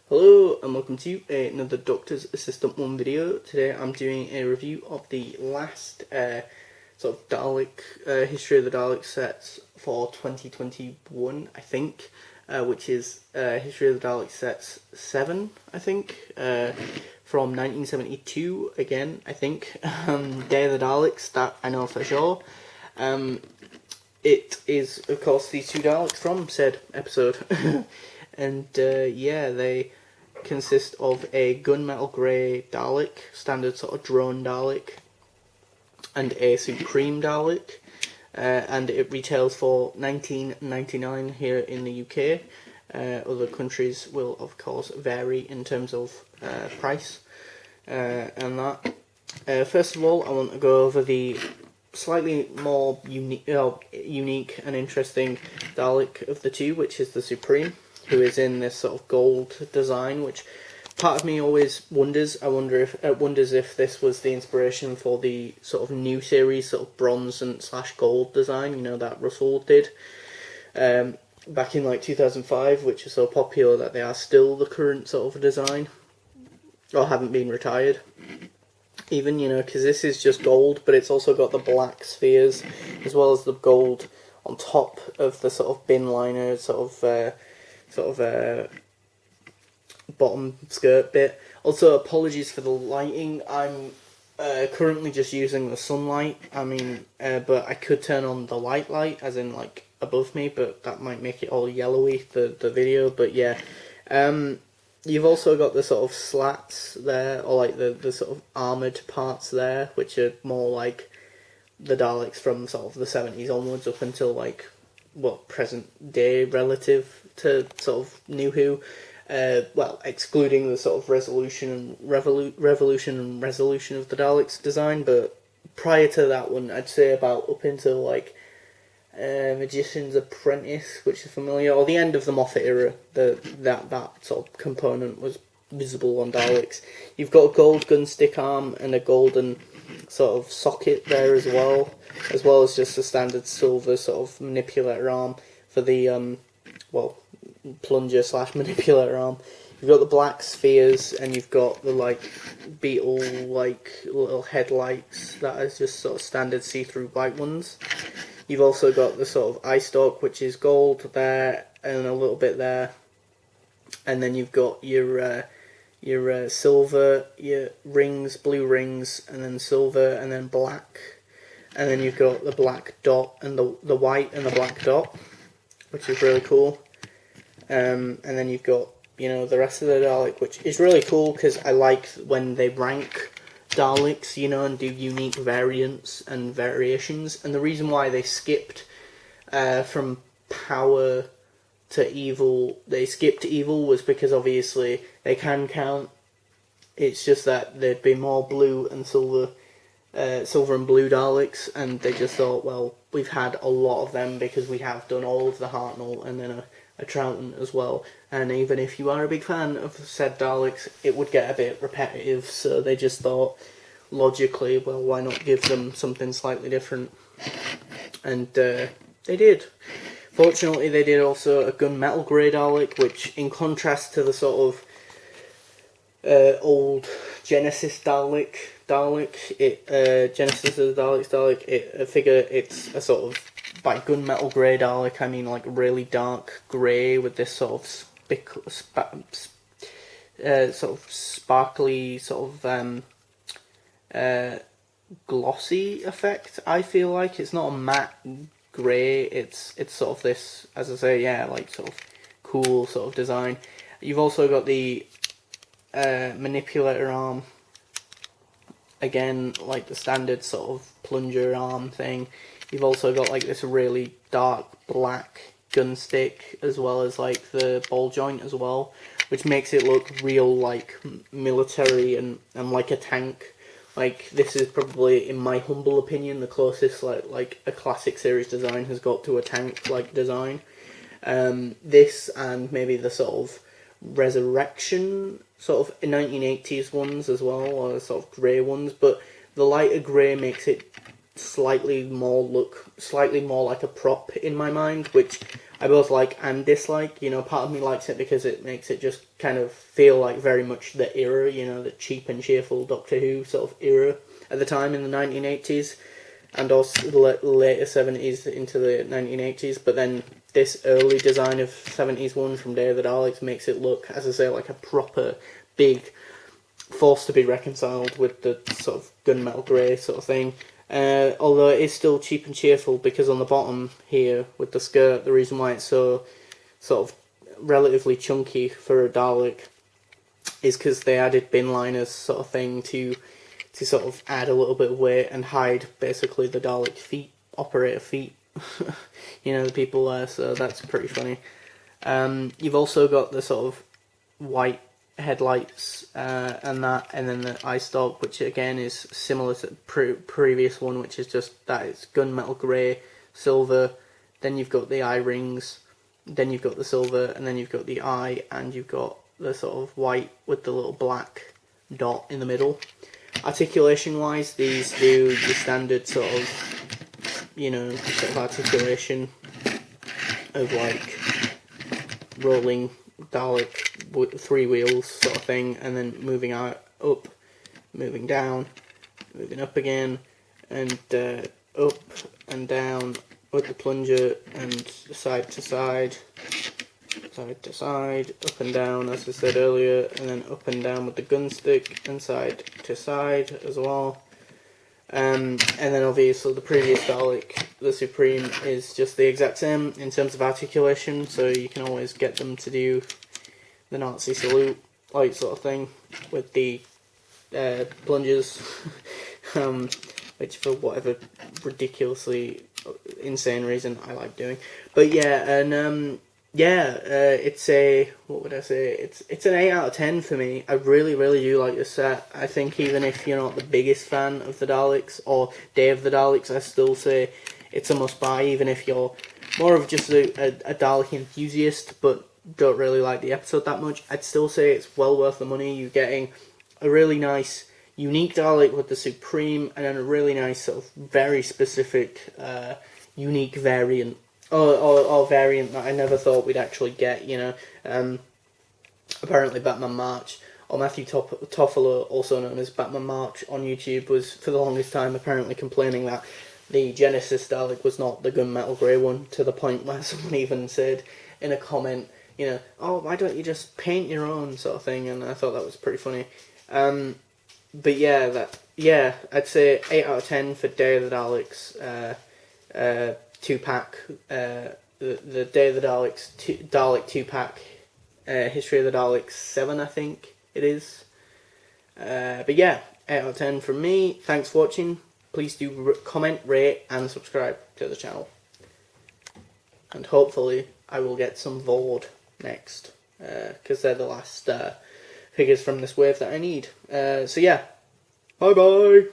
Hello and welcome to another Doctor's Assistant 1 video. Today I'm doing a review of the last sort of Dalek, History of the Daleks sets for 2021, I think, which is History of the Daleks sets 7, I think, from 1972, again, I think. Day of the Daleks, that I know for sure. It is, of course, these two Daleks from said episode. And yeah, they consist of a gunmetal grey Dalek, standard sort of drone Dalek, and a Supreme Dalek, and it retails for $19.99 here in the UK. Other countries will of course vary in terms of price and that. First of all, I want to go over the slightly more unique and interesting Dalek of the two, which is the Supreme, who is in this sort of gold design, which part of me always wonders. I wonders if this was the inspiration for the sort of new series, sort of bronze and / gold design, you know, that Russell did back in like 2005, which is so popular that they are still the current sort of design, or haven't been retired. Even, you know, because this is just gold, but it's also got the black spheres as well as the gold on top of the sort of bin liner, sort of bottom skirt bit. Also, apologies for the lighting. I'm currently just using the sunlight. I mean, but I could turn on the light, as in like above me, but that might make it all yellowy, the video. But yeah, you've also got the sort of slats there, or like the sort of armoured parts there, which are more like the Daleks from sort of the 70s onwards up until like, what, present day relative to sort of New Who. Well, excluding the sort of revolution and resolution of the Daleks design, but prior to that one, I'd say about up until like Magician's Apprentice, which is familiar, or the end of the Moffat era, that sort of component was visible on Daleks. You've got a gold gun stick arm and a golden sort of socket there as well as just a standard silver sort of manipulator arm for the plunger / manipulator arm. You've got the black spheres, and you've got the like beetle like little headlights that are just sort of standard see-through white ones. You've also got the sort of eye stalk, which is gold there and a little bit there, and then you've got your silver, your rings, blue rings, and then silver, and then black, and then you've got the black dot and the white and the black dot, which is really cool. And then you've got, you know, the rest of the Dalek, which is really cool because I like when they rank Daleks, you know, and do unique variants and variations. And the reason why they skipped from power to evil, was because obviously they can count. It's just that there'd be more blue and silver and blue Daleks, and they just thought, well, we've had a lot of them because we have done all of the Hartnell and then a Troughton as well, and even if you are a big fan of said Daleks, it would get a bit repetitive, so they just thought, logically, well, why not give them something slightly different? And they did. Fortunately, they did also a gunmetal grey Dalek, which, in contrast to the sort of old Genesis Dalek, Genesis of the Daleks Dalek, I figure it's a sort of, by gunmetal grey Dalek, I mean like really dark grey with this sort of sparkly, sort of glossy effect. I feel like it's not a matte grey. It's sort of this, as I say, yeah, like sort of cool sort of design. You've also got the manipulator arm. Again, like the standard sort of plunger arm thing. You've also got like this really dark black gun stick, as well as like the ball joint as well, which makes it look real like military and like a tank. Like, this is probably, in my humble opinion, the closest like a classic series design has got to a tank like design. This and maybe the sort of Resurrection sort of 1980s ones as well, or sort of grey ones, but the lighter grey makes it slightly more like a prop in my mind, which I both like and dislike. You know, part of me likes it because it makes it just kind of feel like very much the era, you know, the cheap and cheerful Doctor Who sort of era at the time in the 1980s, and also the later 70s into the 1980s. But then this early design of 70s one from Day of the Daleks makes it look, as I say, like a proper big force to be reconciled with the sort of gunmetal grey sort of thing. Although it is still cheap and cheerful, because on the bottom here with the skirt, the reason why it's so sort of relatively chunky for a Dalek is because they added bin liners sort of thing to sort of add a little bit of weight and hide basically the Dalek feet, operator feet, you know, the people there, so that's pretty funny. You've also got the sort of white headlights and then the eye stalk, which again is similar to the previous one, which is just that it's gunmetal grey, silver, then you've got the eye rings, then you've got the silver, and then you've got the eye, and you've got the sort of white with the little black dot in the middle. Articulation wise, these do the standard sort of, you know, sort of articulation of like rolling Dalek 3 wheels sort of thing, and then moving out, up, moving down, moving up again, and up and down with the plunger, and side to side, up and down as I said earlier, and then up and down with the gun stick, and side to side as well. And then obviously the previous Dalek, the Supreme, is just the exact same in terms of articulation, so you can always get them to do the Nazi salute, like sort of thing, with the plungers, which for whatever ridiculously insane reason I like doing. But yeah, and it's a, what would I say, it's an 8 out of 10 for me. I really do like this set. I think even if you're not the biggest fan of the Daleks or Day of the Daleks, I still say it's a must buy, even if you're more of just a Dalek enthusiast but don't really like the episode that much. I'd still say it's well worth the money. You're getting a really nice unique Dalek with the Supreme, and then a really nice sort of very specific unique variant, or variant that I never thought we'd actually get, you know. Apparently Batman March, or Matthew Toffolo, also known as Batman March on YouTube, was for the longest time apparently complaining that the Genesis Dalek was not the gunmetal grey one, to the point where someone even said in a comment, you know, oh, why don't you just paint your own, sort of thing, and I thought that was pretty funny. But yeah, I'd say 8 out of 10 for Day of the Daleks, 2-pack, the Day of the Daleks, Dalek 2-pack, History of the Daleks 7, I think it is. But yeah, 8 out of 10 from me. Thanks for watching. Please do comment, rate, and subscribe to the channel. And hopefully I will get some Vord next, because they're the last figures from this wave that I need. So yeah, bye bye!